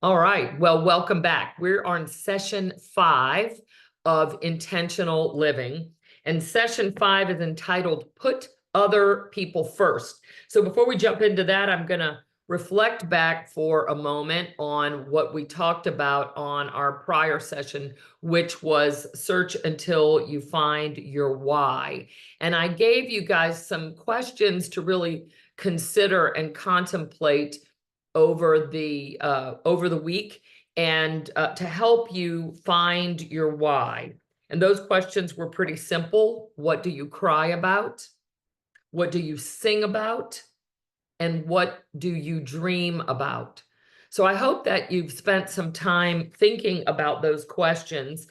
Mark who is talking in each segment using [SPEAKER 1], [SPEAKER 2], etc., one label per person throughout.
[SPEAKER 1] All right. Well, welcome back. We're on session 5 of intentional living. And session 5 is entitled Put Other People First. So before we jump into that, I'm going to reflect back for a moment on what we talked about on our prior session, which was search until you find your why. And I gave you guys some questions to really consider and contemplate over the week, and to help you find your why. And those questions were pretty simple. What do you cry about? What do you sing about? And what do you dream about? So I hope that you've spent some time thinking about those questions.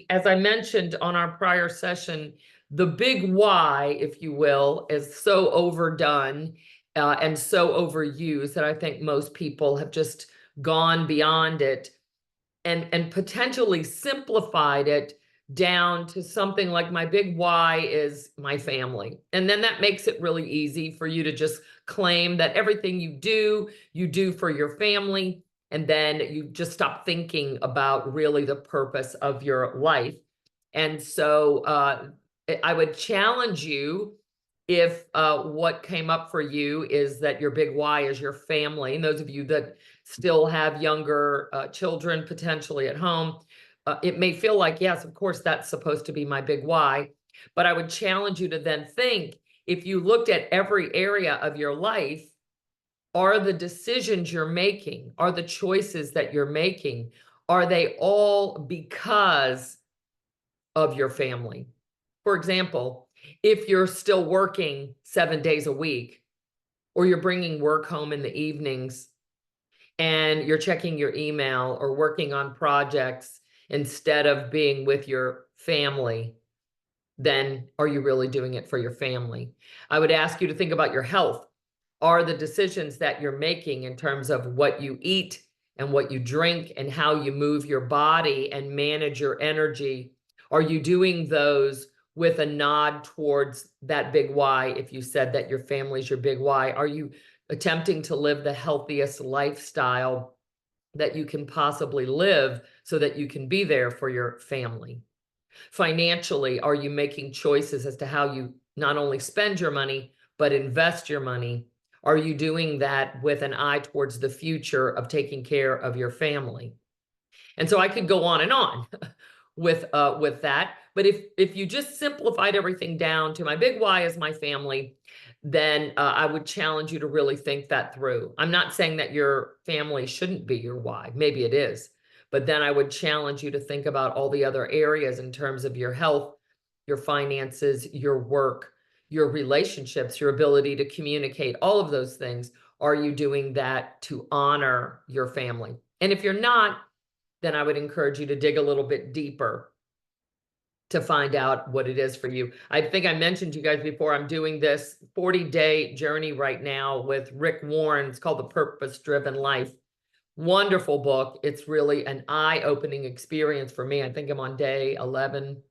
[SPEAKER 1] As I mentioned on our prior session, the big why, if you will, is so overdone and so overused that I think most people have just gone beyond it and potentially simplified it down to something like my big why is my family. And then that makes it really easy for you to just claim that everything you do for your family. And then you just stop thinking about really the purpose of your life. And so I would challenge you if what came up for you is that your big why is your family. And those of you that still have younger children potentially at home, it may feel like, yes, of course, that's supposed to be my big why. But I would challenge you to then think, if you looked at every area of your life, are the decisions you're making, are the choices that you're making, are they all because of your family? For example, if you're still working 7 days a week, or you're bringing work home in the evenings and you're checking your email or working on projects instead of being with your family, then are you really doing it for your family? I would ask you to think about your health. Are the decisions that you're making in terms of what you eat and what you drink and how you move your body and manage your energy, are you doing those with a nod towards that big why? If you said that your family's your big why, are you attempting to live the healthiest lifestyle that you can possibly live so that you can be there for your family? Financially, are you making choices as to how you not only spend your money, but invest your money? Are you doing that with an eye towards the future of taking care of your family? And so I could go on and on with that. But if you just simplified everything down to my big why is my family, then I would challenge you to really think that through. I'm not saying that your family shouldn't be your why. Maybe it is. But then I would challenge you to think about all the other areas in terms of your health, your finances, your work, your relationships, your ability to communicate, all of those things. Are you doing that to honor your family? And if you're not, then I would encourage you to dig a little bit deeper to find out what it is for you. I think I mentioned to you guys before, I'm doing this 40-day journey right now with Rick Warren. It's called The Purpose Driven Life. Wonderful book. It's really an eye-opening experience for me. I think I'm on day 11.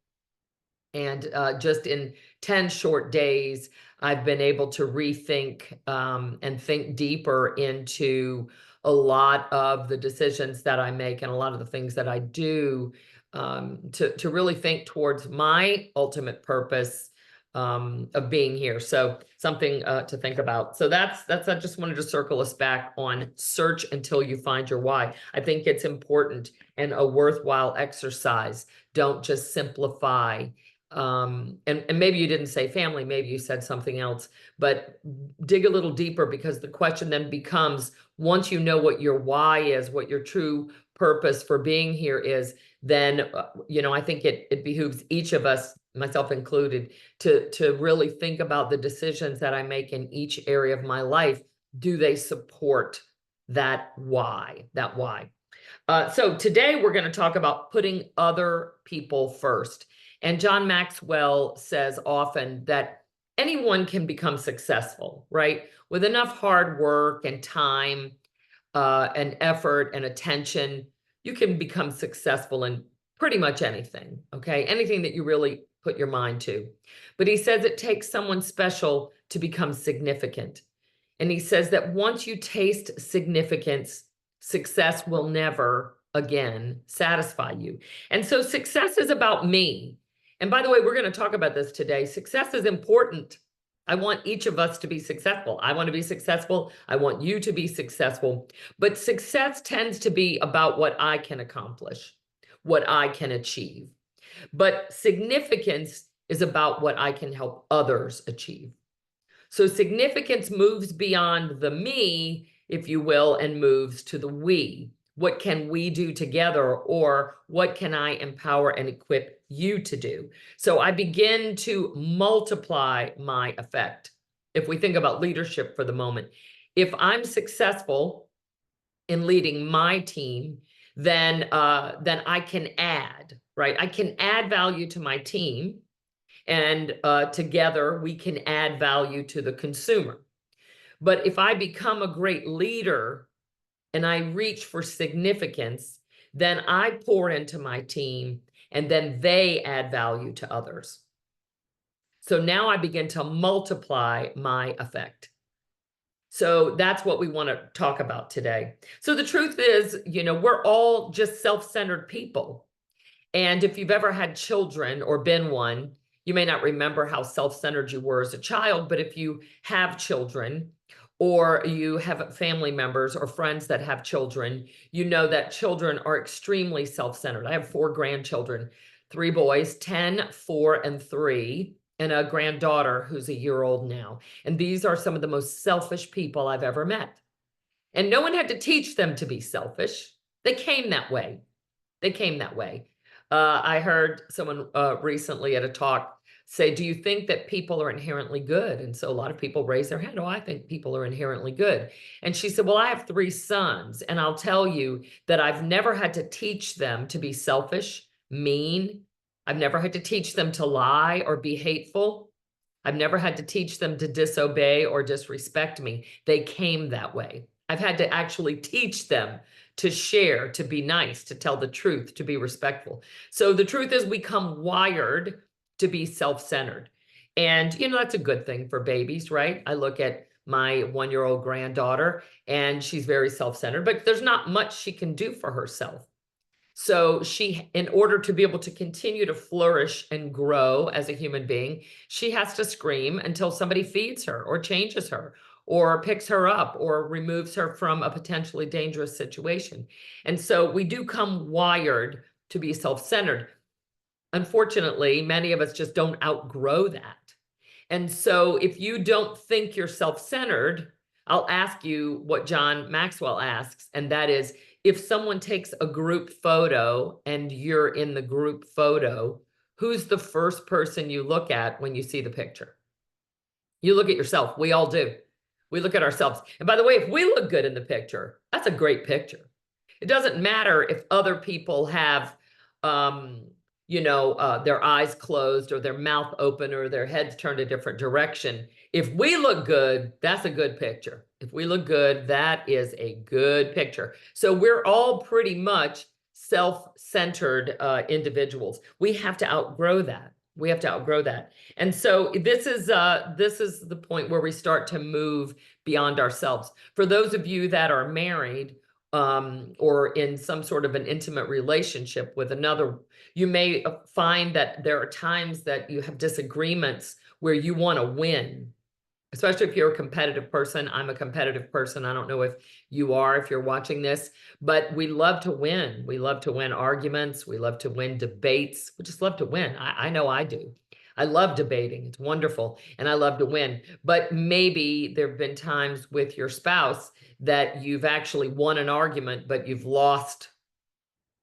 [SPEAKER 1] And just in 10 short days, I've been able to rethink and think deeper into a lot of the decisions that I make and a lot of the things that I do, to really think towards my ultimate purpose of being here. So something to think about. So that's I just wanted to circle us back on search until you find your why. I think it's important and a worthwhile exercise. Don't just simplify. And maybe you didn't say family, maybe you said something else, but dig a little deeper, because the question then becomes, once you know what your why is, what your true purpose for being here is, then I think it behooves each of us, myself included, to really think about the decisions that I make in each area of my life. Do they support that why? So today we're going to talk about putting other people first. And John Maxwell says often that anyone can become successful, right? With enough hard work and time and effort and attention, you can become successful in pretty much anything, okay? Anything that you really put your mind to. But he says it takes someone special to become significant. And he says that once you taste significance, success will never again satisfy you. And so success is about me. And by the way, we're going to talk about this today. Success is important. I want each of us to be successful. I want to be successful. I want you to be successful. But success tends to be about what I can accomplish, what I can achieve. But significance is about what I can help others achieve. So significance moves beyond the me, if you will, and moves to the we. What can we do together, or what can I empower and equip you to do? So I begin to multiply my effect. If we think about leadership for the moment, if I'm successful in leading my team, then I can add, right? I can add value to my team, and together we can add value to the consumer. But if I become a great leader and I reach for significance, then I pour into my team, and then they add value to others. So now I begin to multiply my effect. So that's what we want to talk about today. So the truth is, we're all just self-centered people. And if you've ever had children or been one, you may not remember how self-centered you were as a child, but if you have children, or you have family members or friends that have children, you know that children are extremely self-centered. I have 4 grandchildren, 3 boys, 10, 4, and 3, and a granddaughter who's a year old now. And these are some of the most selfish people I've ever met. And no one had to teach them to be selfish. They came that way. They came that way. I heard someone recently at a talk say, do you think that people are inherently good? And so a lot of people raise their hand. Oh, I think people are inherently good. And she said, well, I have 3 sons, and I'll tell you that I've never had to teach them to be selfish, mean. I've never had to teach them to lie or be hateful. I've never had to teach them to disobey or disrespect me. They came that way. I've had to actually teach them to share, to be nice, to tell the truth, to be respectful. So the truth is we come wired to be self-centered. And, that's a good thing for babies, right? I look at my 1-year-old granddaughter, and she's very self-centered, but there's not much she can do for herself. So she, in order to be able to continue to flourish and grow as a human being, she has to scream until somebody feeds her or changes her or picks her up or removes her from a potentially dangerous situation. And so we do come wired to be self-centered. Unfortunately, many of us just don't outgrow that. And so if you don't think you're self-centered, I'll ask you what John Maxwell asks, and that is, if someone takes a group photo and you're in the group photo, who's the first person you look at when you see the picture? You look at yourself. We all do. We look at ourselves. And by the way, if we look good in the picture, that's a great picture. It doesn't matter if other people have, their eyes closed or their mouth open or their heads turned a different direction. If we look good, that's a good picture. If we look good, that is a good picture. So we're all pretty much self-centered individuals. We have to outgrow that. We have to outgrow that. And so this is the point where we start to move beyond ourselves. For those of you that are married, or in some sort of an intimate relationship with another, you may find that there are times that you have disagreements where you want to win, especially if you're a competitive person. I'm a competitive person. I don't know if you are, if you're watching this, but we love to win. We love to win arguments. We love to win debates. We just love to win. I know I do. I love debating. It's wonderful. And I love to win. But maybe there have been times with your spouse that you've actually won an argument, but you've lost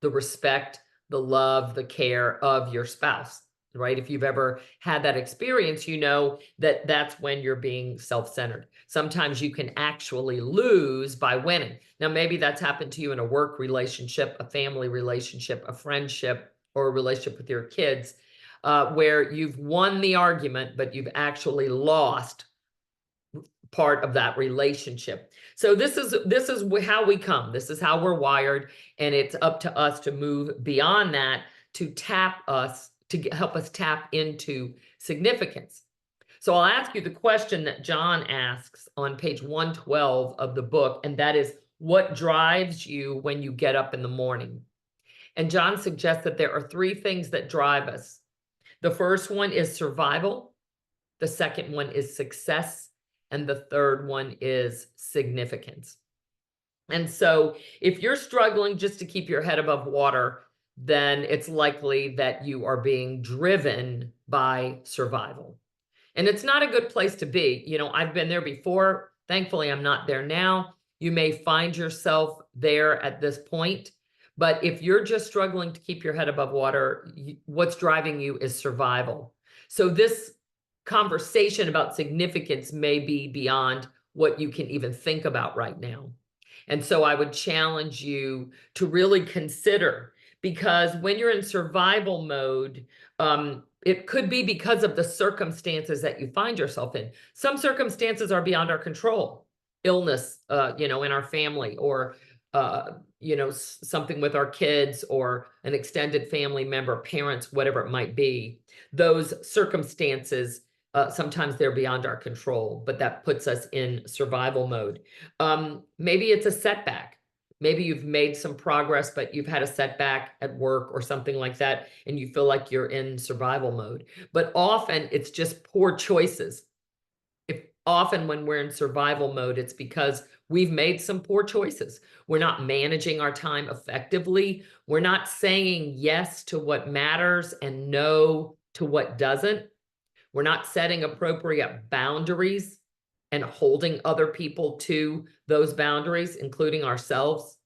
[SPEAKER 1] the respect, the love, the care of your spouse, right? If you've ever had that experience, you know that that's when you're being self-centered. Sometimes you can actually lose by winning. Now, maybe that's happened to you in a work relationship, a family relationship, a friendship, or a relationship with your kids, where you've won the argument, but you've actually lost part of that relationship. So this is how we come. This is how we're wired, and it's up to us to move beyond that, to help us tap into significance. So I'll ask you the question that John asks on page 112 of the book, and that is, What drives you when you get up in the morning? And John suggests that there are three things that drive us. The first one is survival. The second one is success. And the third one is significance. And so if you're struggling just to keep your head above water, then it's likely that you are being driven by survival. And it's not a good place to be. You know, I've been there before. Thankfully, I'm not there now. You may find yourself there at this point. But if you're just struggling to keep your head above water, what's driving you is survival. So this conversation about significance may be beyond what you can even think about right now. And so I would challenge you to really consider, because when you're in survival mode, it could be because of the circumstances that you find yourself in. Some circumstances are beyond our control. Illness, you know, in our family, or you know, something with our kids or an extended family member, parents, whatever it might be. Those circumstances, sometimes they're beyond our control, but that puts us in survival mode. Maybe it's a setback. Maybe you've made some progress, but you've had a setback at work or something like that, and you feel like you're in survival mode. But often it's just poor choices. Often when we're in survival mode, it's because we've made some poor choices. We're not managing our time effectively. We're not saying yes to what matters and no to what doesn't. We're not setting appropriate boundaries and holding other people to those boundaries, including ourselves.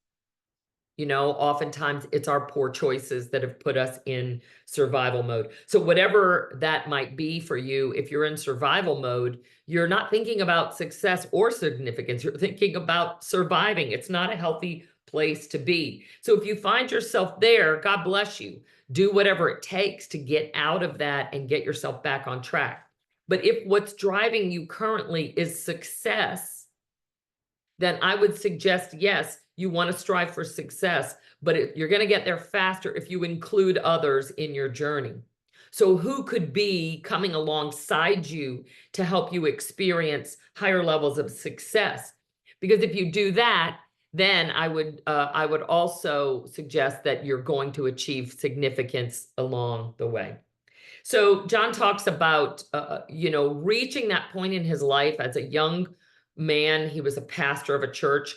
[SPEAKER 1] You know, oftentimes it's our poor choices that have put us in survival mode. So whatever that might be for you, if you're in survival mode, you're not thinking about success or significance. You're thinking about surviving. It's not a healthy place to be. So if you find yourself there, God bless you. Do whatever it takes to get out of that and get yourself back on track. But if what's driving you currently is success, then I would suggest, yes, you want to strive for success, but you're going to get there faster if you include others in your journey. So who could be coming alongside you to help you experience higher levels of success? Because if you do that, then I would also suggest that you're going to achieve significance along the way. So John talks about, you know, reaching that point in his life as a young man. He was a pastor of a church.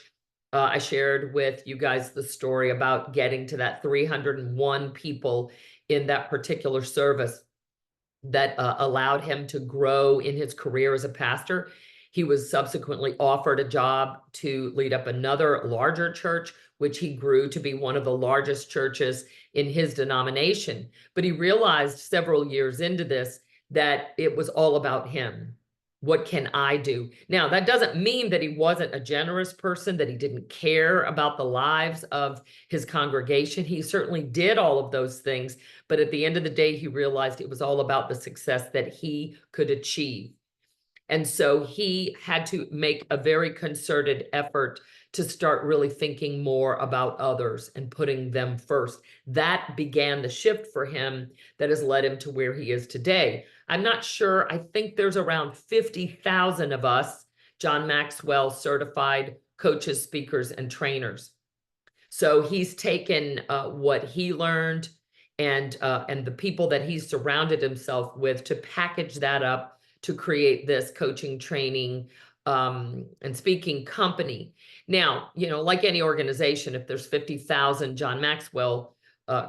[SPEAKER 1] I shared with you guys the story about getting to that 301 people in that particular service that allowed him to grow in his career as a pastor. He was subsequently offered a job to lead up another larger church, which he grew to be one of the largest churches in his denomination. But he realized several years into this that it was all about him. What can I do? Now, that doesn't mean that he wasn't a generous person, that he didn't care about the lives of his congregation. He certainly did all of those things. But at the end of the day, he realized it was all about the success that he could achieve. And so he had to make a very concerted effort to start really thinking more about others and putting them first. That began the shift for him that has led him to where he is today. I'm not sure. I think there's around 50,000 of us, John Maxwell certified coaches, speakers, and trainers. So he's taken what he learned and the people that he's surrounded himself with to package that up to create this coaching, training, and speaking company. Now, you know, like any organization, if there's 50,000 John Maxwell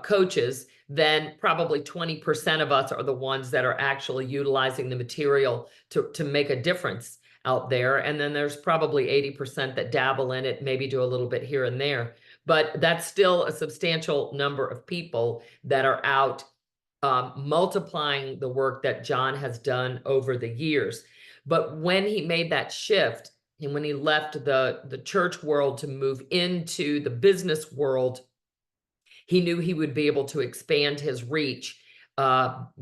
[SPEAKER 1] coaches, then probably 20% of us are the ones that are actually utilizing the material to make a difference out there. And then there's probably 80% that dabble in it, maybe do a little bit here and there. But that's still a substantial number of people that are out multiplying the work that John has done over the years. But when he made that shift and when he left the church world to move into the business world, he knew he would be able to expand his reach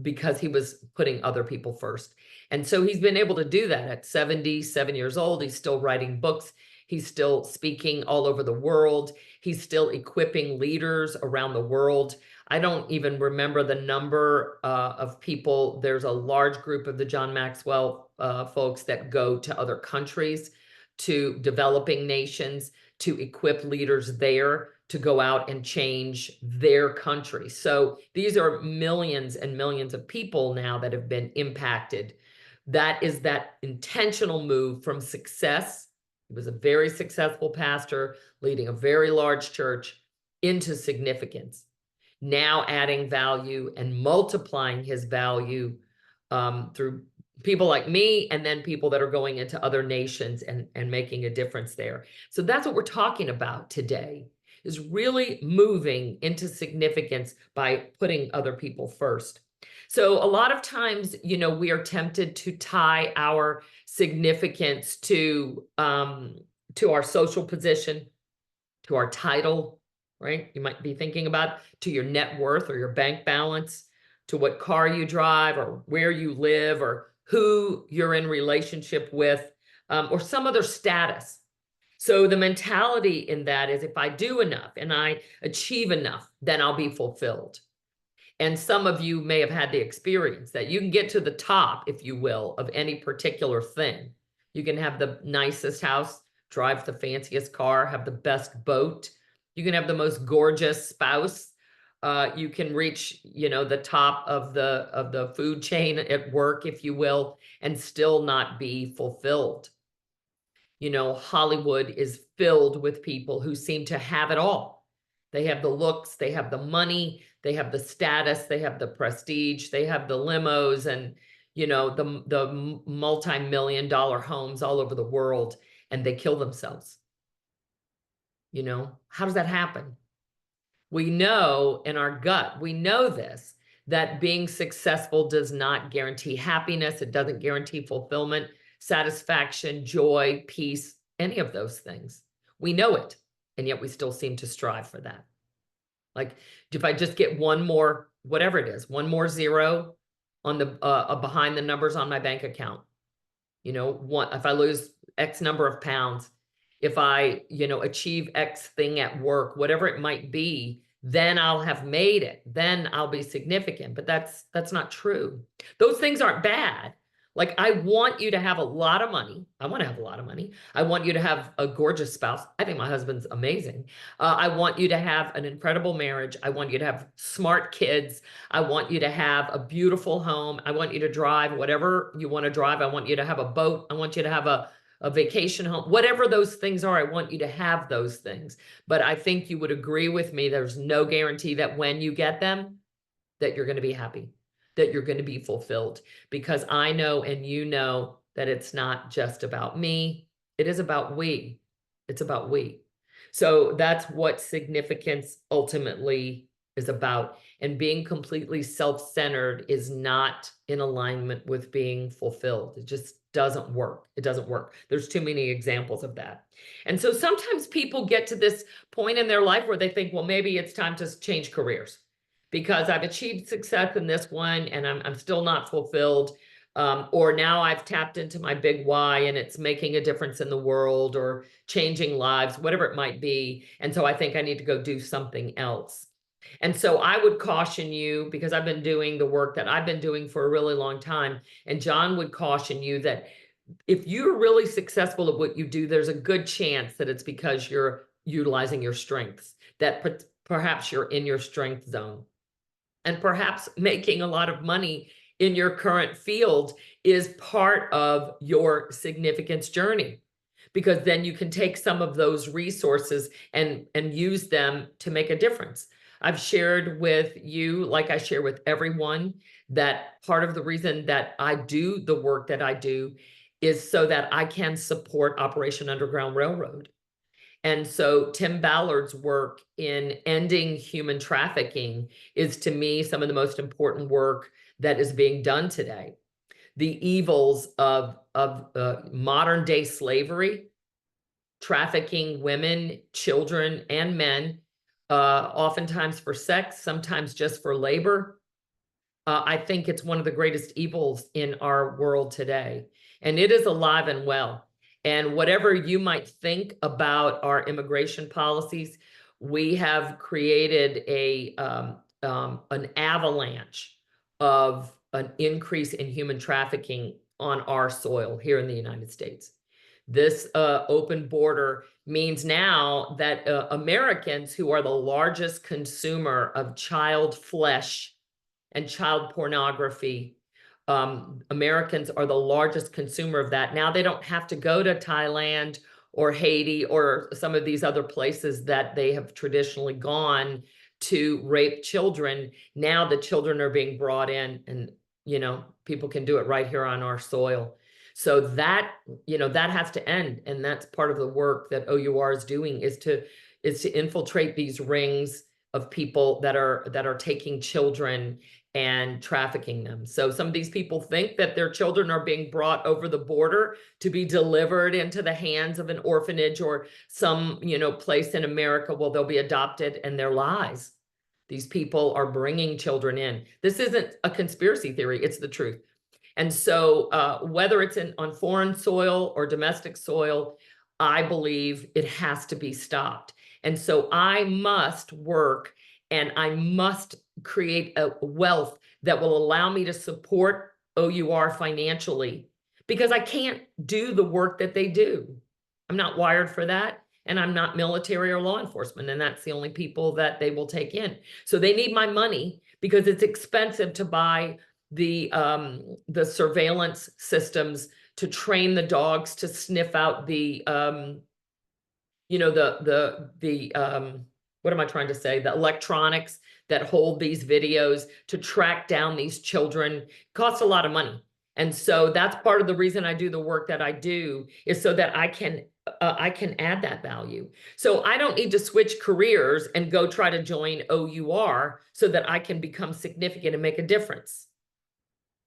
[SPEAKER 1] because he was putting other people first. And so he's been able to do that at 77 years old. He's still writing books. He's still speaking all over the world. He's still equipping leaders around the world. I don't even remember the number of people. There's a large group of the John Maxwell folks that go to other countries, to developing nations, to equip leaders there to go out and change their country. So these are millions and millions of people now that have been impacted. That is that intentional move from success. He was a very successful pastor leading a very large church into significance. Now adding value and multiplying his value through people like me, and then people that are going into other nations and making a difference there. So that's what we're talking about today, is really moving into significance by putting other people first. So a lot of times, we are tempted to tie our significance to our social position, to our title, right? You might be thinking about to your net worth or your bank balance, to what car you drive or where you live or who you're in relationship with, or some other status. So the mentality in that is, if I do enough and I achieve enough, then I'll be fulfilled. And some of you may have had the experience that you can get to the top, if you will, of any particular thing. You can have the nicest house, drive the fanciest car, have the best boat. You can have the most gorgeous spouse. You can reach, the top of the food chain at work, if you will, and still not be fulfilled. Hollywood is filled with people who seem to have it all. They have the looks, they have the money, they have the status, they have the prestige, they have the limos and, the multi-million-dollar homes all over the world, and they kill themselves. How does that happen? We know in our gut, we know this, that being successful does not guarantee happiness. It doesn't guarantee fulfillment, satisfaction, joy, peace, any of those things. We know it, and yet we still seem to strive for that. Like, if I just get one more, whatever it is, one more zero on the behind the numbers on my bank account, if I lose X number of pounds, if I, achieve X thing at work, whatever it might be, then I'll have made it. Then I'll be significant. But that's not true. Those things aren't bad. Like, I want you to have a lot of money. I want to have a lot of money. I want you to have a gorgeous spouse. I think my husband's amazing. I want you to have an incredible marriage. I want you to have smart kids. I want you to have a beautiful home. I want you to drive whatever you want to drive. I want you to have a boat. I want you to have a vacation home, whatever those things are. I want you to have those things. But I think you would agree with me, there's no guarantee that when you get them, that you're going to be happy, that you're going to be fulfilled, because I know, and that it's not just about me. It is about we. It's about we. So that's what significance ultimately is about. And being completely self-centered is not in alignment with being fulfilled. It just doesn't work. It doesn't work. There's too many examples of that. And so sometimes people get to this point in their life where they think, well, maybe it's time to change careers, because I've achieved success in this one and I'm still not fulfilled. Or now I've tapped into my big why and it's making a difference in the world or changing lives, whatever it might be. And so I think I need to go do something else. And so I would caution you, because I've been doing the work that I've been doing for a really long time. And John would caution you that if you're really successful at what you do, there's a good chance that it's because you're utilizing your strengths, that perhaps you're in your strength zone. And perhaps making a lot of money in your current field is part of your significance journey, because then you can take some of those resources and use them to make a difference. I've shared with you, like I share with everyone, that part of the reason that I do the work that I do is so that I can support Operation Underground Railroad. And so Tim Ballard's work in ending human trafficking is, to me, some of the most important work that is being done today. The evils of modern day slavery, trafficking women, children, and men, oftentimes for sex, sometimes just for labor. I think it's one of the greatest evils in our world today, and it is alive and well. And whatever you might think about our immigration policies, we have created an avalanche of an increase in human trafficking on our soil here in the United States. This open border means now that Americans, who are the largest consumer of child flesh and child pornography, Americans are the largest consumer of that. Now they don't have to go to Thailand or Haiti or some of these other places that they have traditionally gone to rape children. Now the children are being brought in, and people can do it right here on our soil. So that that has to end, and that's part of the work that OUR is doing, is to infiltrate these rings of people that are taking children and trafficking them. So some of these people think that their children are being brought over the border to be delivered into the hands of an orphanage or some, place in America where they'll be adopted, and they're lies. These people are bringing children in. This isn't a conspiracy theory, it's the truth. And so whether it's on foreign soil or domestic soil, I believe it has to be stopped. And so I must work, and I must create a wealth that will allow me to support OUR financially, because I can't do the work that they do. I'm not wired for that, and I'm not military or law enforcement, and that's the only people that they will take in. So they need my money because it's expensive to buy the surveillance systems, to train the dogs to sniff out the what am I trying to say? The electronics that hold these videos, to track down these children. Costs a lot of money. And so that's part of the reason I do the work that I do, is so that I can add that value. So I don't need to switch careers and go try to join OUR so that I can become significant and make a difference.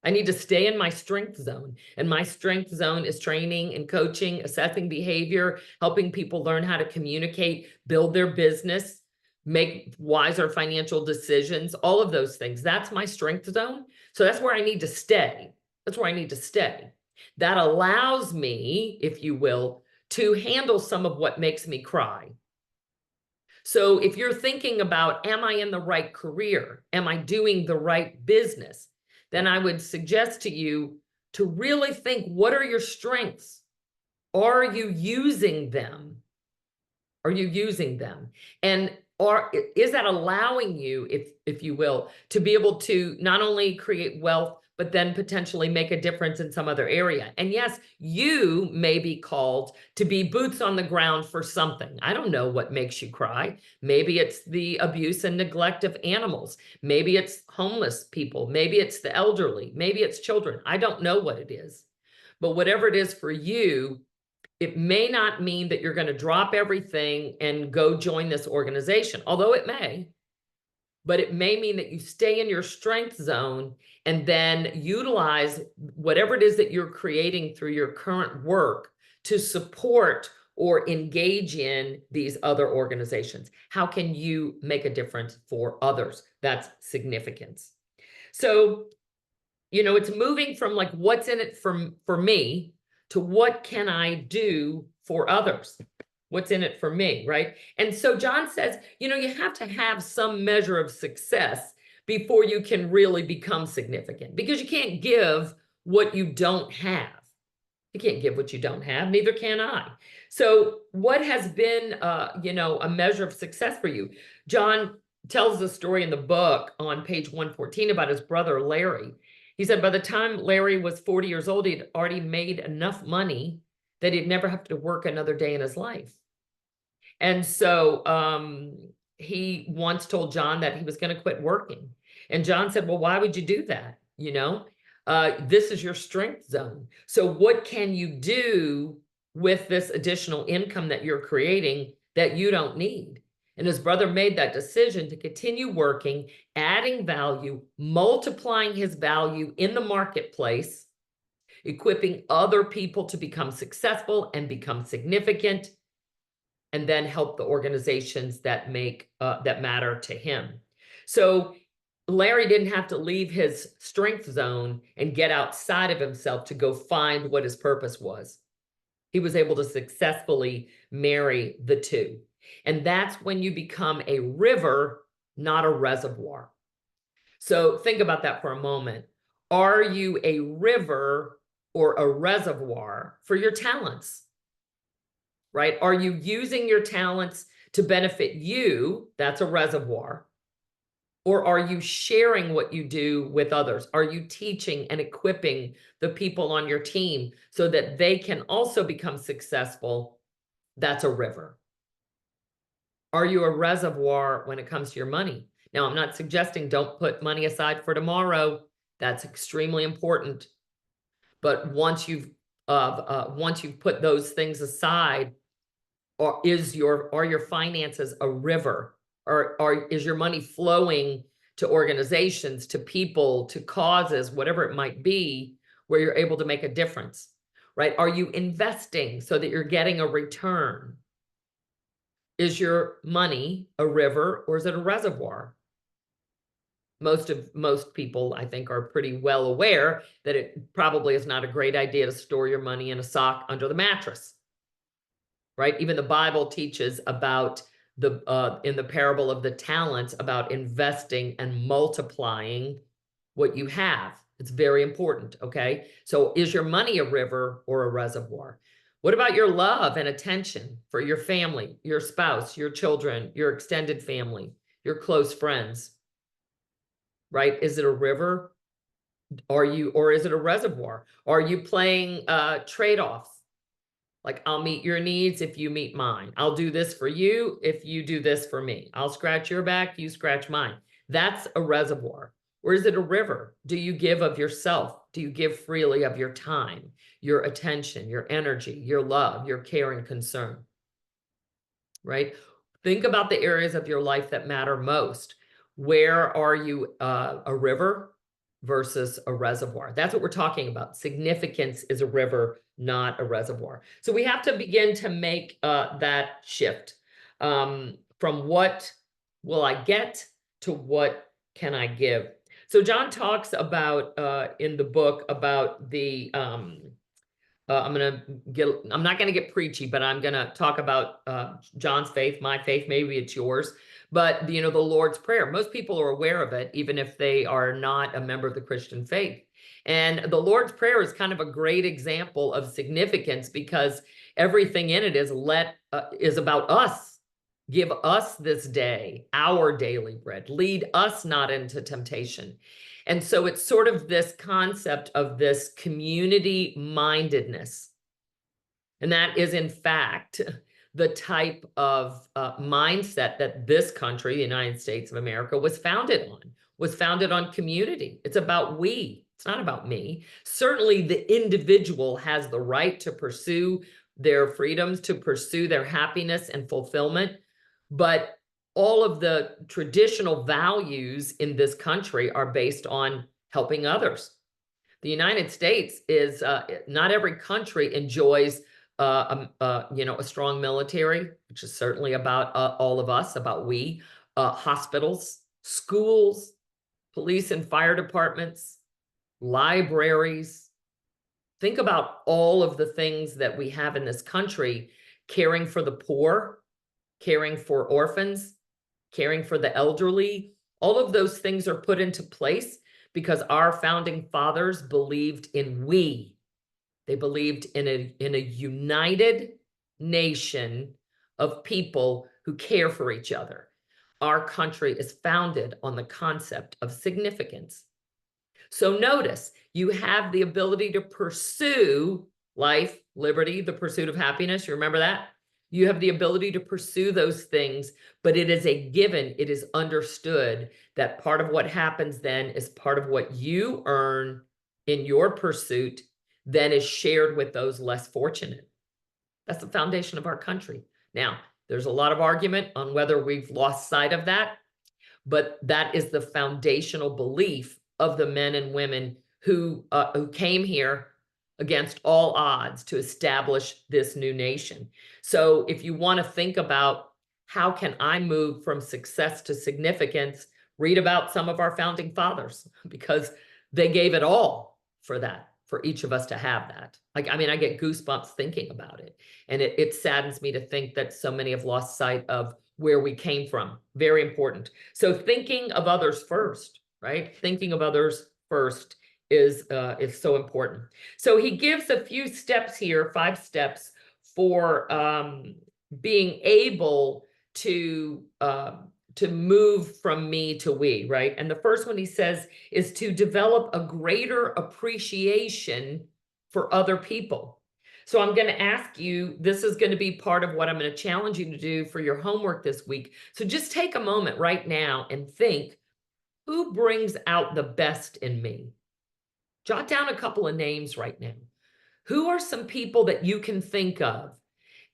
[SPEAKER 1] I need to stay in my strength zone, and my strength zone is training and coaching, assessing behavior, helping people learn how to communicate, build their business, make wiser financial decisions, all of those things. That's my strength zone. So that's where I need to stay. That's where I need to stay. That allows me, if you will, to handle some of what makes me cry. So if you're thinking about, am I in the right career? Am I doing the right business? Then I would suggest to you to really think, what are your strengths? Are you using them? Are you using them? And is that allowing you, if you will, to be able to not only create wealth, but then potentially make a difference in some other area? And yes, you may be called to be boots on the ground for something. I don't know what makes you cry. Maybe it's the abuse and neglect of animals. Maybe it's homeless people. Maybe it's the elderly. Maybe it's children. I don't know what it is. But whatever it is for you, it may not mean that you're going to drop everything and go join this organization, although it may. But it may mean that you stay in your strength zone and then utilize whatever it is that you're creating through your current work to support or engage in these other organizations. How can you make a difference for others? That's significance. So, it's moving from like, what's in it for me, to what can I do for others? What's in it for me, right? And so John says, you have to have some measure of success before you can really become significant, because you can't give what you don't have. You can't give what you don't have, neither can I. So what has been, a measure of success for you? John tells the story in the book on page 114 about his brother, Larry. He said by the time Larry was 40 years old, he'd already made enough money that he'd never have to work another day in his life. And so he once told John that he was going to quit working. And John said, well, why would you do that? This is your strength zone. So what can you do with this additional income that you're creating that you don't need? And his brother made that decision to continue working, adding value, multiplying his value in the marketplace, equipping other people to become successful and become significant, and then help the organizations that matter to him. So Larry didn't have to leave his strength zone and get outside of himself to go find what his purpose was. He was able to successfully marry the two. And that's when you become a river, not a reservoir. So think about that for a moment. Are you a river or a reservoir for your talents? right? Are you using your talents to benefit you? That's a reservoir. Or are you sharing what you do with others? Are you teaching and equipping the people on your team so that they can also become successful? That's a river. Are you a reservoir when it comes to your money? Now, I'm not suggesting don't put money aside for tomorrow. That's extremely important. But once you've put those things aside, or are your finances a river? Or is your money flowing to organizations, to people, to causes, whatever it might be, where you're able to make a difference, right? Are you investing so that you're getting a return? Is your money a river or is it a reservoir? Most people, I think, are pretty well aware that it probably is not a great idea to store your money in a sock under the mattress, right? Even the Bible teaches about in the parable of the talents, about investing and multiplying what you have. It's very important, okay? So is your money a river or a reservoir? What about your love and attention for your family, your spouse, your children, your extended family, your close friends, right? Is it a river? Or is it a reservoir? Are you playing trade-offs? Like, I'll meet your needs if you meet mine. I'll do this for you if you do this for me. I'll scratch your back, you scratch mine. That's a reservoir. Or is it a river? Do you give of yourself? Do you give freely of your time, your attention, your energy, your love, your care and concern? Right? Think about the areas of your life that matter most. Where are you a river versus a reservoir? That's what we're talking about. Significance is a river, not a reservoir. So we have to begin to make that shift from what will I get to what can I give. So John talks about in the book about the I'm not gonna get preachy, but I'm gonna talk about John's faith, my faith, maybe it's yours. But the Lord's Prayer, most people are aware of it, even if they are not a member of the Christian faith. And the Lord's Prayer is kind of a great example of significance because everything in it is about us. Give us this day our daily bread. Lead us not into temptation. And so it's sort of this concept of this community mindedness. And that is, in fact, the type of mindset that this country, the United States of America, was founded on community. It's about we. It's not about me. Certainly, the individual has the right to pursue their freedoms, to pursue their happiness and fulfillment. But all of the traditional values in this country are based on helping others. The United States is not every country enjoys a strong military, which is certainly about all of us, about we, hospitals, schools, police and fire departments, libraries. Think about all of the things that we have in this country: caring for the poor, caring for orphans, caring for the elderly. All of those things are put into place because our founding fathers believed in we. They believed in a united nation of people who care for each other. Our country is founded on the concept of significance. So notice, you have the ability to pursue life, liberty, the pursuit of happiness. You remember that? You have the ability to pursue those things, but it is a given. It is understood that part of what happens then is part of what you earn in your pursuit then is shared with those less fortunate. That's the foundation of our country. Now, there's a lot of argument on whether we've lost sight of that, but that is the foundational belief of the men and women who came here against all odds to establish this new nation. So if you want to think about how can I move from success to significance, read about some of our founding fathers, because they gave it all for that, for each of us to have that. I get goosebumps thinking about it. And it saddens me to think that so many have lost sight of where we came from. Very important. So thinking of others first, right? Thinking of others first is so important. So he gives a few steps here, 5 steps for being able to move from me to we, right? And the first one he says is to develop a greater appreciation for other people. So I'm going to ask you, this is going to be part of what I'm going to challenge you to do for your homework this week. So just take a moment right now and think, who brings out the best in me? Jot down a couple of names right now. Who are some people that you can think of?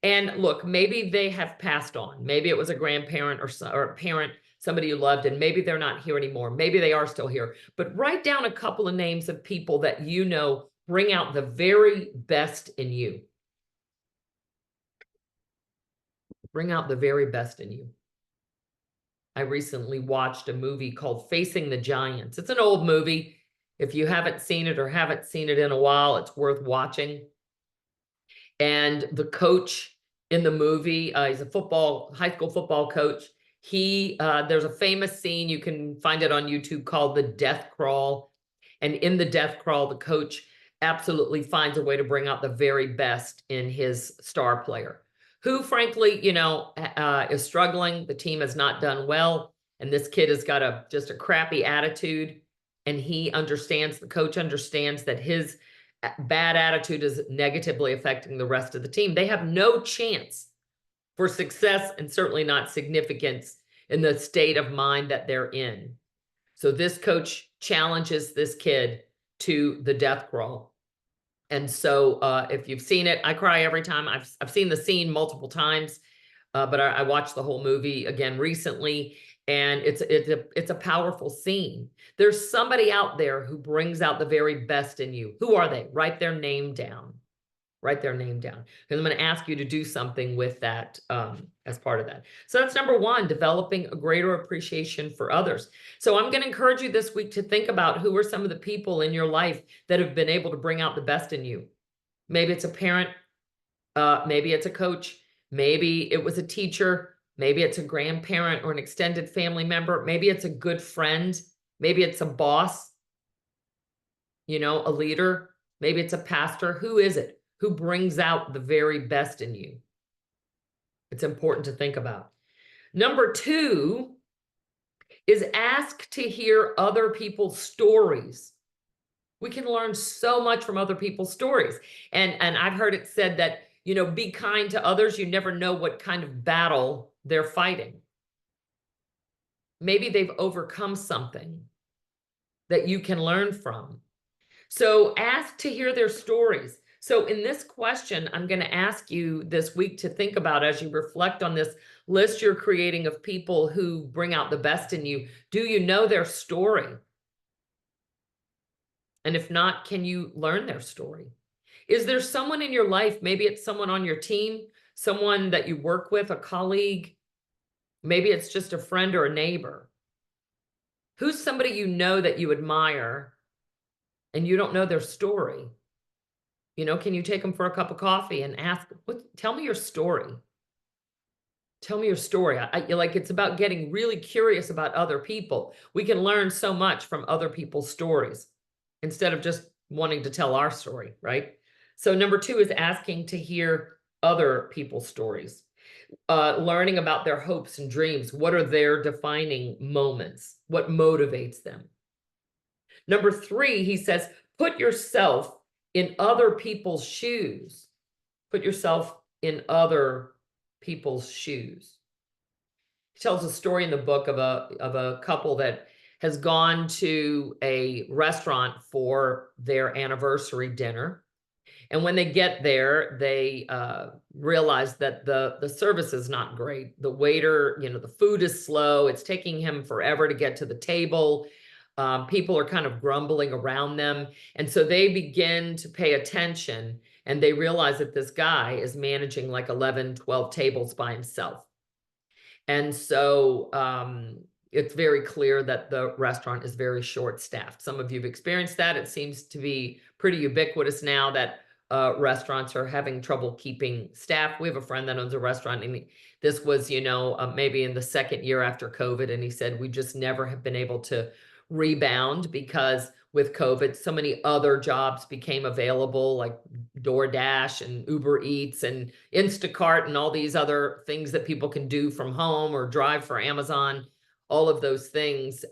[SPEAKER 1] And look, maybe they have passed on. Maybe it was a grandparent or a parent, somebody you loved, and maybe they're not here anymore. Maybe they are still here. But write down a couple of names of people that you know bring out the very best in you. Bring out the very best in you. I recently watched a movie called Facing the Giants. It's an old movie. If you haven't seen it or haven't seen it in a while, it's worth watching. And the coach in the movie, he's a high school football coach. There's a famous scene, you can find it on YouTube, called the death crawl. And in the death crawl, the coach absolutely finds a way to bring out the very best in his star player, who frankly, is struggling. The team has not done well. And this kid has got just a crappy attitude. And the coach understands that his bad attitude is negatively affecting the rest of the team. They have no chance for success and certainly not significance in the state of mind that they're in. So this coach challenges this kid to the death crawl. And so if you've seen it, I cry every time. I've seen the scene multiple times, but I watched the whole movie again recently, and it's a powerful scene. There's somebody out there who brings out the very best in you. Who are they? Write their name down. Write their name down. Because I'm going to ask you to do something with that as part of that. So that's number one, developing a greater appreciation for others. So I'm going to encourage you this week to think about who are some of the people in your life that have been able to bring out the best in you. Maybe it's a parent. Maybe it's a coach. Maybe it was a teacher. Maybe it's a grandparent or an extended family member. Maybe it's a good friend. Maybe it's a boss, a leader. Maybe it's a pastor. Who is it? Who brings out the very best in you? It's important to think about. Number two is ask to hear other people's stories. We can learn so much from other people's stories. And I've heard it said that, be kind to others. You never know what kind of battle they're fighting. Maybe they've overcome something that you can learn from. So ask to hear their stories. So in this question, I'm going to ask you this week to think about, as you reflect on this list you're creating of people who bring out the best in you, do you know their story? And if not, can you learn their story? Is there someone in your life, maybe it's someone on your team, someone that you work with, a colleague, maybe it's just a friend or a neighbor. Who's somebody you know that you admire and you don't know their story? Can you take them for a cup of coffee and ask, tell me your story. Tell me your story. It's about getting really curious about other people. We can learn so much from other people's stories instead of just wanting to tell our story, right? So number two is asking to hear other people's stories, learning about their hopes and dreams. What are their defining moments? What motivates them? Number three, he says, put yourself in other people's shoes. Put yourself in other people's shoes. He tells a story in the book of a couple that has gone to a restaurant for their anniversary dinner. And when they get there, they realize that the service is not great. The waiter, the food is slow. It's taking him forever to get to the table. People are kind of grumbling around them. And so they begin to pay attention, and they realize that this guy is managing like 11, 12 tables by himself. And so it's very clear that the restaurant is very short-staffed. Some of you have experienced that. It seems to be pretty ubiquitous now that restaurants are having trouble keeping staff. We have a friend that owns a restaurant, and this was, maybe in the second year after COVID. And he said, we just never have been able to rebound because with COVID, so many other jobs became available, like DoorDash and Uber Eats and Instacart and all these other things that people can do from home or drive for Amazon, all of those things,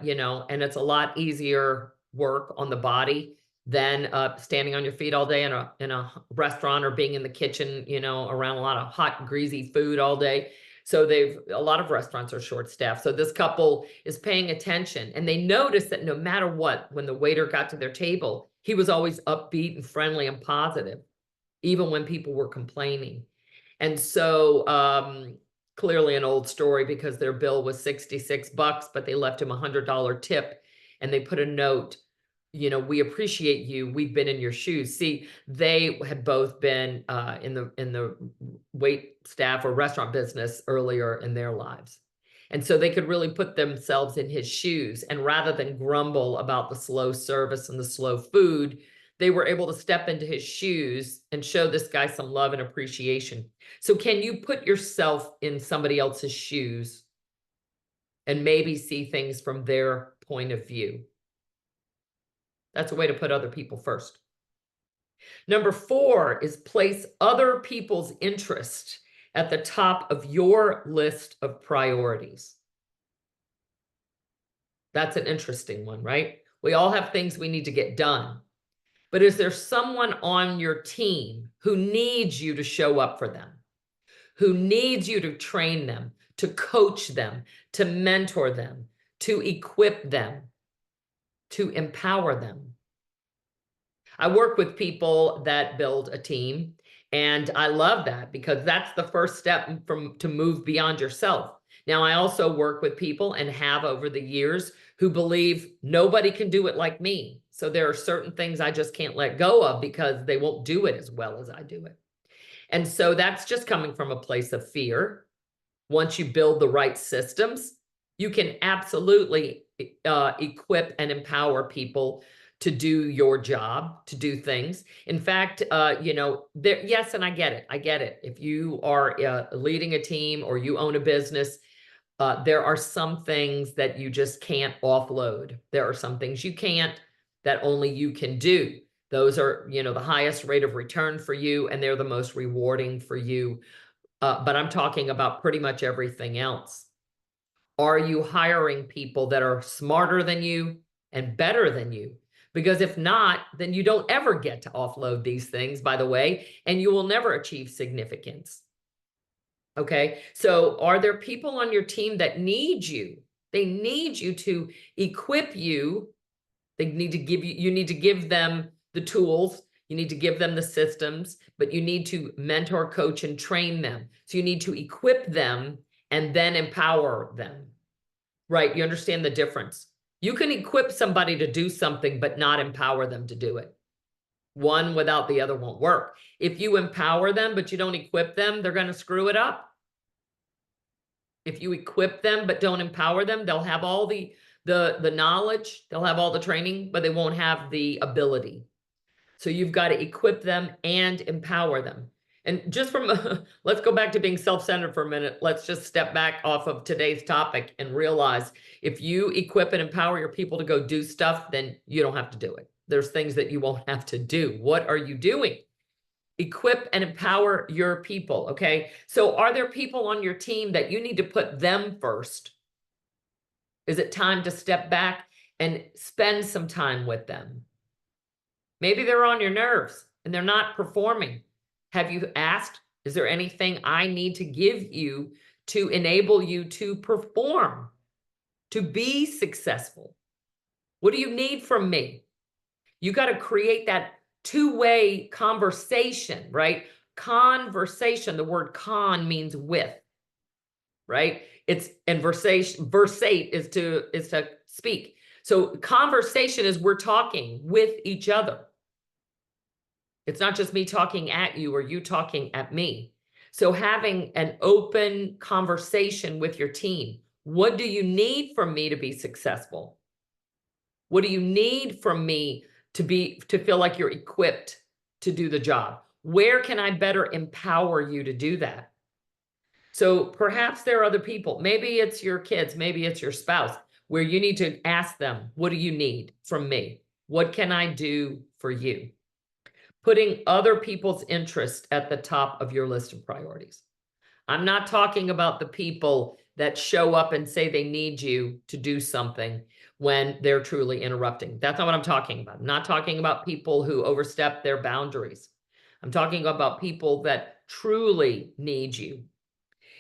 [SPEAKER 1] you know, and it's a lot easier work on the body than standing on your feet all day in a restaurant or being in the kitchen, you know, around a lot of hot, greasy food all day. So a lot of restaurants are short staffed. So this couple is paying attention, and they noticed that no matter what, when the waiter got to their table, he was always upbeat and friendly and positive, even when people were complaining. And so clearly an old story, because their bill was $66, but they left him $100 tip, and they put a note, you know, we appreciate you. We've been in your shoes. See, they had both been in the wait staff or restaurant business earlier in their lives. And so they could really put themselves in his shoes. And rather than grumble about the slow service and the slow food, they were able to step into his shoes and show this guy some love and appreciation. So can you put yourself in somebody else's shoes and maybe see things from their point of view? That's a way to put other people first. Number 4 is place other people's interest at the top of your list of priorities. That's an interesting one, right? We all have things we need to get done. But is there someone on your team who needs you to show up for them, who needs you to train them, to coach them, to mentor them, to equip them, to empower them? I work with people that build a team, and I love that because that's the first step to move beyond yourself. Now, I also work with people and have over the years who believe nobody can do it like me. So there are certain things I just can't let go of because they won't do it as well as I do it. And so that's just coming from a place of fear. Once you build the right systems, you can absolutely equip and empower people to do your job, to do things. In fact, you know, yes, and I get it. I get it. If you are leading a team or you own a business, there are some things that you just can't offload. There are some things you can't, that only you can do. Those are, you know, the highest rate of return for you, and they're the most rewarding for you. But I'm talking about pretty much everything else. Are you hiring people that are smarter than you and better than you? Because if not, then you don't ever get to offload these things, by the way, and you will never achieve significance. Okay, so are there people on your team that need you? They need you to equip you. They need to give you, you need to give them the tools, you need to give them the systems, but you need to mentor, coach, and train them. So you need to equip them and then empower them, right? You understand the difference. You can equip somebody to do something, but not empower them to do it. One without the other won't work. If you empower them, but you don't equip them, they're going to screw it up. If you equip them, but don't empower them, they'll have all the knowledge, they'll have all the training, but they won't have the ability. So you've got to equip them and empower them. And just from, let's go back to being self-centered for a minute. Let's just step back off of today's topic and realize if you equip and empower your people to go do stuff, then you don't have to do it. There's things that you won't have to do. What are you doing? Equip and empower your people, okay? So are there people on your team that you need to put them first? Is it time to step back and spend some time with them? Maybe they're on your nerves and they're not performing. Have you asked, is there anything I need to give you to enable you to perform, to be successful? What do you need from me? You got to create that two-way conversation, right? Conversation, the word con means with, right? It's, and versate is to speak. So conversation is we're talking with each other. It's not just me talking at you or you talking at me. So having an open conversation with your team. What do you need from me to be successful? What do you need from me to feel like you're equipped to do the job? Where can I better empower you to do that? So perhaps there are other people. Maybe it's your kids, maybe it's your spouse, where you need to ask them, what do you need from me? What can I do for you? putting other people's interest at the top of your list of priorities. I'm not talking about the people that show up and say they need you to do something when they're truly interrupting. That's not what I'm talking about. I'm not talking about people who overstep their boundaries. I'm talking about people that truly need you.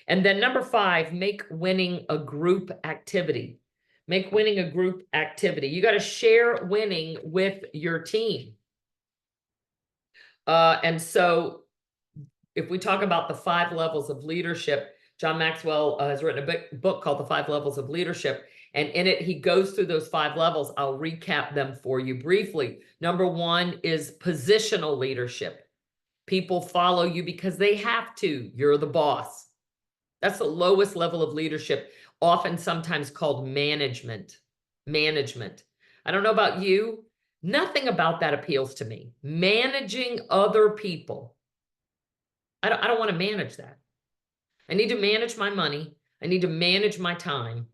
[SPEAKER 1] And then number 5, make winning a group activity. Make winning a group activity. You got to share winning with your team. And so if we talk about the 5 levels of leadership, John Maxwell has written a book called The 5 Levels of Leadership. And in it, he goes through those 5 levels. I'll recap them for you briefly. Number 1 is positional leadership. People follow you because they have to. You're the boss. That's the lowest level of leadership, often sometimes called management. Management. I don't know about you. Nothing about that appeals to me. Managing other people. I don't want to manage that. I need to manage my money. I need to manage my time.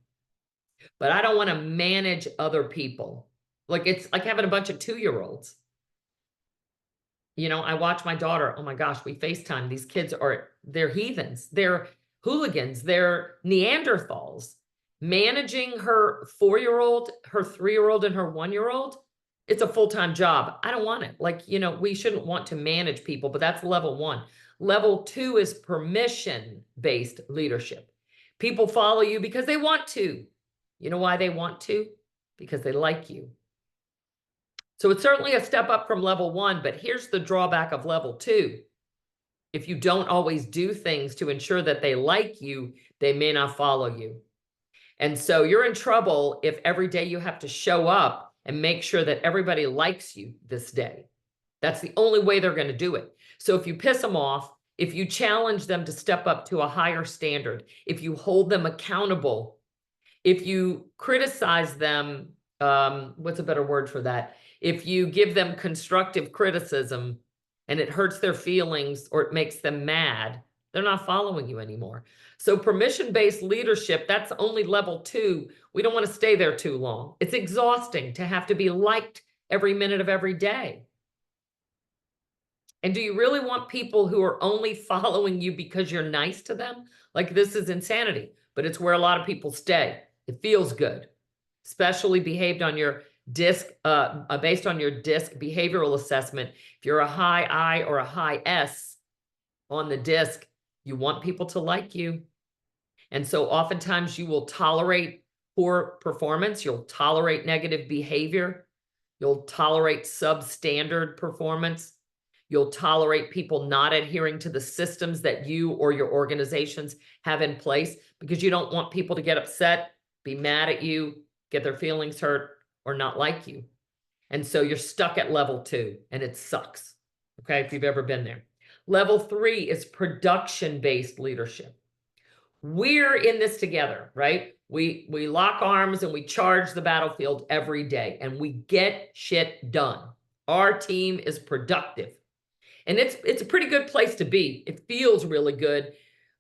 [SPEAKER 1] But I don't want to manage other people. Like it's like having a bunch of 2-year-olds. You know, I watch my daughter. Oh my gosh, we FaceTime. These kids they're heathens. They're hooligans. They're Neanderthals. Managing her 4-year-old, her 3-year-old, and her 1-year-old. It's a full-time job. I don't want it. Like, you know, we shouldn't want to manage people, but that's level 1. Level 2 is permission-based leadership. People follow you because they want to. You know why they want to? Because they like you. So it's certainly a step up from level 1, but here's the drawback of level 2. If you don't always do things to ensure that they like you, they may not follow you. And so you're in trouble if every day you have to show up and make sure that everybody likes you this day. That's the only way they're going to do it. So if you piss them off, if you challenge them to step up to a higher standard, if you hold them accountable, if you criticize them, what's a better word for that? If you give them constructive criticism and it hurts their feelings or it makes them mad, they're not following you anymore. So permission-based leadership, that's only level 2. We don't want to stay there too long. It's exhausting to have to be liked every minute of every day. And do you really want people who are only following you because you're nice to them? Like, this is insanity, but it's where a lot of people stay. It feels good, especially behaved on your DISC, based on your DISC behavioral assessment. If you're a high I or a high S on the DISC, you want people to like you. And so oftentimes you will tolerate poor performance. You'll tolerate negative behavior. You'll tolerate substandard performance. You'll tolerate people not adhering to the systems that you or your organizations have in place because you don't want people to get upset, be mad at you, get their feelings hurt, or not like you. And so you're stuck at level 2, and it sucks, okay, if you've ever been there. Level 3 is production-based leadership. We're in this together, right? We lock arms and we charge the battlefield every day, and we get shit done. Our team is productive. And it's a pretty good place to be. It feels really good,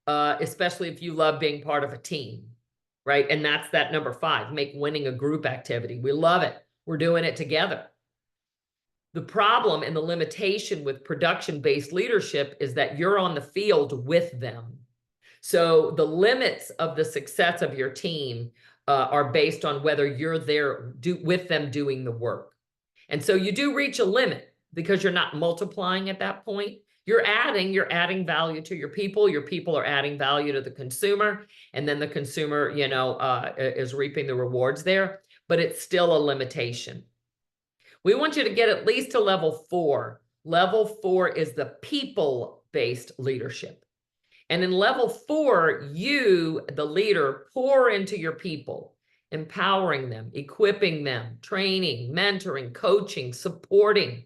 [SPEAKER 1] especially if you love being part of a team, right? And that's that number 5, make winning a group activity. We love it. We're doing it together. The problem and the limitation with production-based leadership is that you're on the field with them. So the limits of the success of your team are based on whether you're there with them doing the work. And so you do reach a limit because you're not multiplying at that point. You're adding value to your people are adding value to the consumer, and then the consumer, you know, is reaping the rewards there, but it's still a limitation. We want you to get at least to level 4. Level 4 is the people-based leadership. And in level 4, you, the leader, pour into your people, empowering them, equipping them, training, mentoring, coaching, supporting,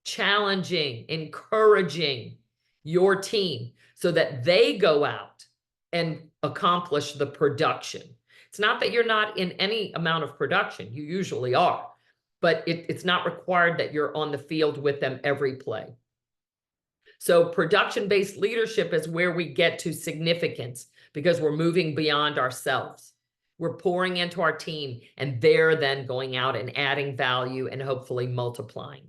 [SPEAKER 1] challenging, encouraging your team so that they go out and accomplish the production. It's not that you're not in any amount of production. You usually are, but it's not required that you're on the field with them every play. So production-based leadership is where we get to significance because we're moving beyond ourselves. We're pouring into our team, and they're then going out and adding value and hopefully multiplying.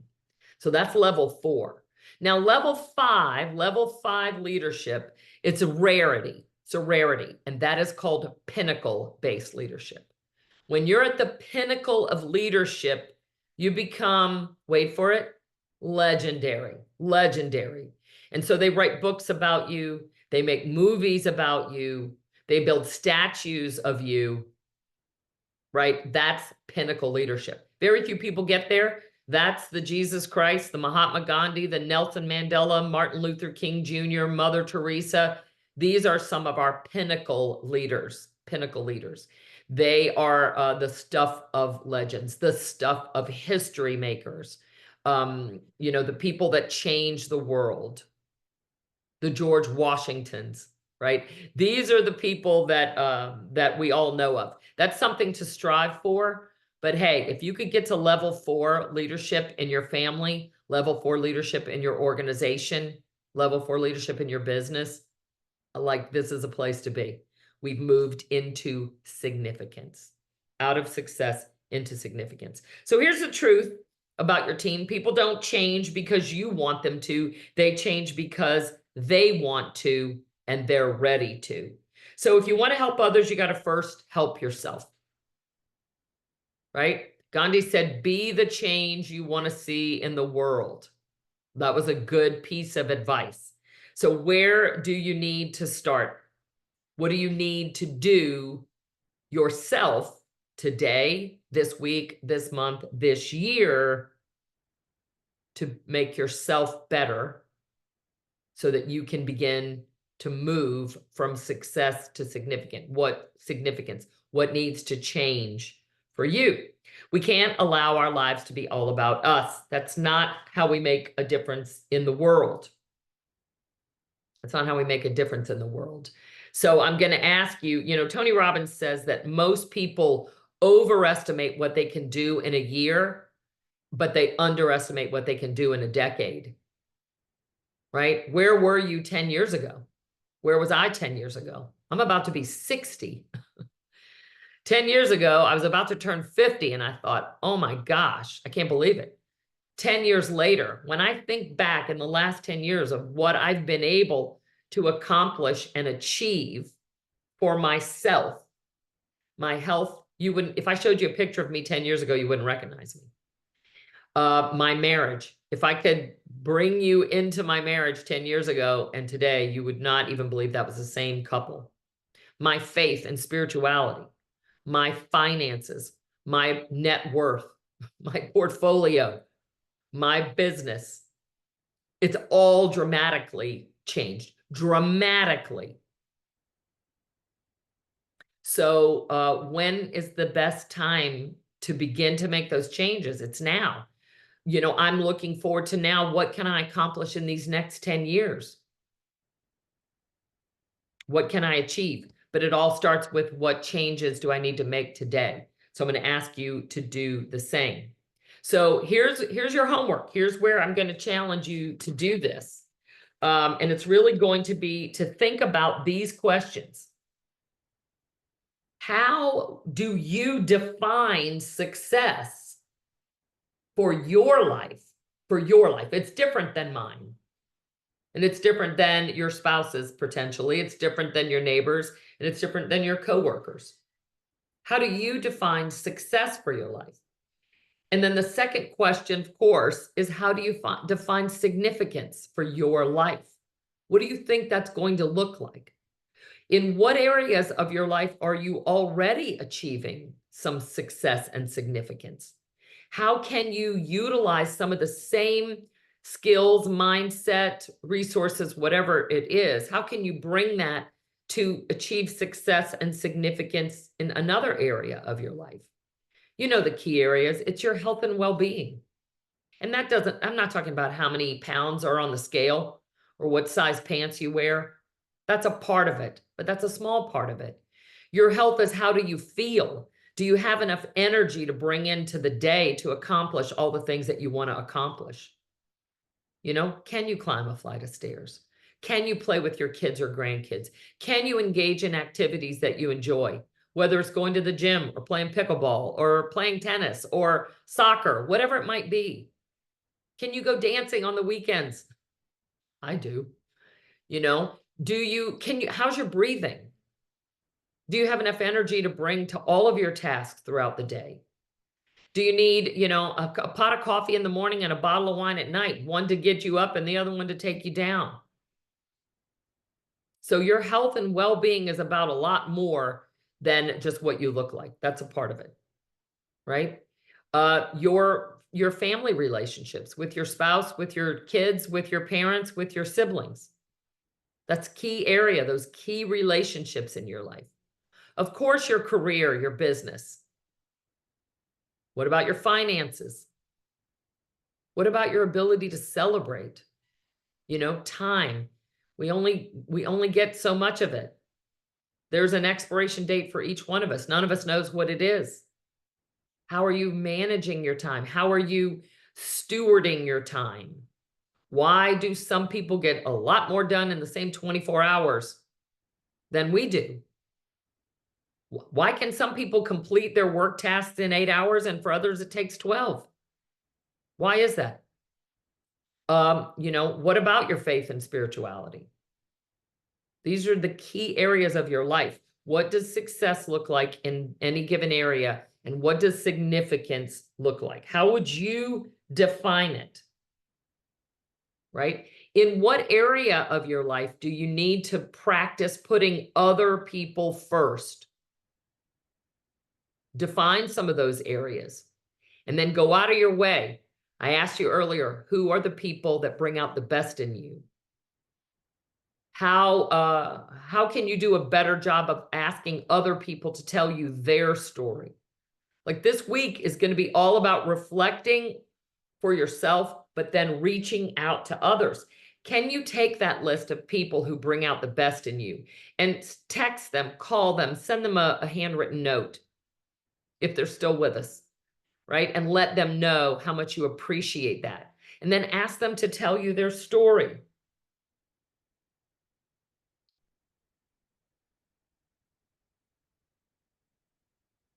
[SPEAKER 1] So that's level 4. Now, level five leadership, it's a rarity. It's a rarity, and that is called pinnacle-based leadership. When you're at the pinnacle of leadership, you become, wait for it, legendary, legendary. And so they write books about you, they make movies about you, they build statues of you, right? That's pinnacle leadership. Very few people get there. That's the Jesus Christ, the Mahatma Gandhi, the Nelson Mandela, Martin Luther King Jr., Mother Teresa. These are some of our pinnacle leaders, pinnacle leaders. They are the stuff of legends, the stuff of history makers, you know, the people that change the world, the George Washingtons, right? These are the people that that we all know of. That's something to strive for. But hey, if you could get to level 4 leadership in your family, level 4 leadership in your organization, level 4 leadership in your business, like this is a place to be. We've moved into significance, out of success into significance. So here's the truth about your team. People don't change because you want them to. They change because they want to and they're ready to. So if you want to help others, you got to first help yourself. Right? Gandhi said, be the change you want to see in the world. That was a good piece of advice. So where do you need to start? What do you need to do yourself today, this week, this month, this year to make yourself better so that you can begin to move from success to significant? What significance? What needs to change for you? We can't allow our lives to be all about us. That's not how we make a difference in the world. That's not how we make a difference in the world. So I'm going to ask you, you know, Tony Robbins says that most people overestimate what they can do in a year, but they underestimate what they can do in a decade. Right? Where were you 10 years ago? Where was I 10 years ago? I'm about to be 60. 10 years ago, I was about to turn 50 and I thought, oh my gosh, I can't believe it. 10 years later, when I think back in the last 10 years of what I've been able to accomplish and achieve for myself, my health, you wouldn't, if I showed you a picture of me 10 years ago, you wouldn't recognize me. My marriage, if I could bring you into my marriage 10 years ago and today, you would not even believe that was the same couple. My faith and spirituality, my finances, my net worth, my portfolio, my business, it's all dramatically changed, dramatically. So when is the best time to begin to make those changes? It's now. You know, I'm looking forward to now, what can I accomplish in these next 10 years? What can I achieve? But it all starts with what changes do I need to make today? So I'm going to ask you to do the same. So here's your homework. Here's where I'm going to challenge you to do this. And it's really going to be to think about these questions. How do you define success for your life? For your life. It's different than mine. And it's different than your spouse's potentially. It's different than your neighbors, and it's different than your coworkers. How do you define success for your life? And then the second question, of course, is how do you define significance for your life? What do you think that's going to look like? In what areas of your life are you already achieving some success and significance? How can you utilize some of the same skills, mindset, resources, whatever it is? How can you bring that to achieve success and significance in another area of your life? You know the key areas. It's your health and well-being. And that doesn't, I'm not talking about how many pounds are on the scale or what size pants you wear. That's a part of it, but that's a small part of it. Your health is how do you feel? Do you have enough energy to bring into the day to accomplish all the things that you want to accomplish? You know, can you climb a flight of stairs? Can you play with your kids or grandkids? Can you engage in activities that you enjoy? Whether it's going to the gym or playing pickleball or playing tennis or soccer, whatever it might be. Can you go dancing on the weekends? I do. You know, how's your breathing? Do you have enough energy to bring to all of your tasks throughout the day? Do you need, a pot of coffee in the morning and a bottle of wine at night, one to get you up and the other one to take you down? So your health and well-being is about a lot more than just what you look like. That's a part of it, right? Your family relationships with your spouse, with your kids, with your parents, with your siblings. That's key area, those key relationships in your life. Of course, your career, your business. What about your finances? What about your ability to celebrate? Time. We only get so much of it. There's an expiration date for each one of us. None of us knows what it is. How are you managing your time? How are you stewarding your time? Why do some people get a lot more done in the same 24 hours than we do? Why can some people complete their work tasks in 8 hours and for others it takes 12? Why is that? What about your faith and spirituality? These are the key areas of your life. What does success look like in any given area? And what does significance look like? How would you define it? Right? In what area of your life do you need to practice putting other people first? Define some of those areas and then go out of your way. I asked you earlier, who are the people that bring out the best in you? How can you do a better job of asking other people to tell you their story? Like this week is going to be all about reflecting for yourself, but then reaching out to others. Can you take that list of people who bring out the best in you and text them, call them, send them a handwritten note if they're still with us, right? And let them know how much you appreciate that. And then ask them to tell you their story.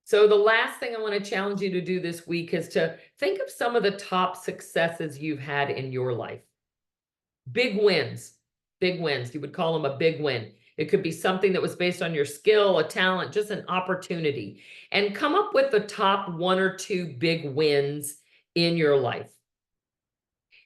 [SPEAKER 1] So the last thing I want to challenge you to do this week is to think of some of the top successes you've had in your life. Big wins, big wins. You would call them a big win. It could be something that was based on your skill, a talent, just an opportunity. And come up with the top 1 or 2 big wins in your life.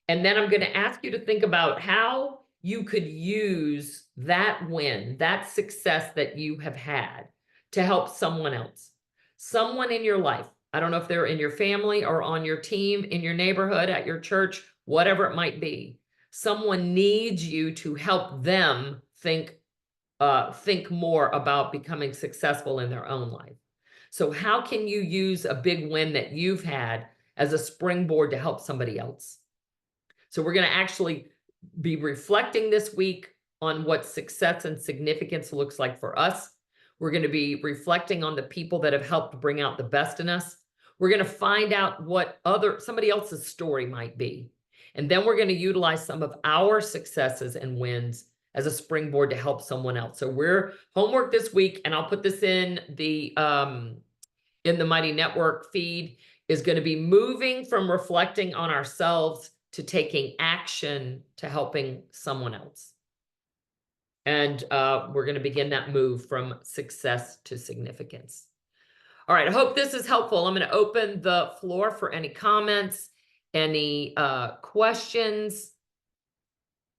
[SPEAKER 1] And then I'm going to ask you to think about how you could use that win, that success that you have had to help someone else. Someone in your life. I don't know if they're in your family or on your team, in your neighborhood, at your church, whatever it might be. Someone needs you to help them think more about becoming successful in their own life. So how can you use a big win that you've had as a springboard to help somebody else? So we're going to actually be reflecting this week on what success and significance looks like for us. We're going to be reflecting on the people that have helped bring out the best in us. We're going to find out what somebody else's story might be. And then we're going to utilize some of our successes and wins as a springboard to help someone else. So we're homework this week, and I'll put this in the Mighty Network feed, is going to be moving from reflecting on ourselves to taking action to helping someone else. And we're going to begin that move from success to significance. All right, I hope this is helpful. I'm going to open the floor for any comments, any questions.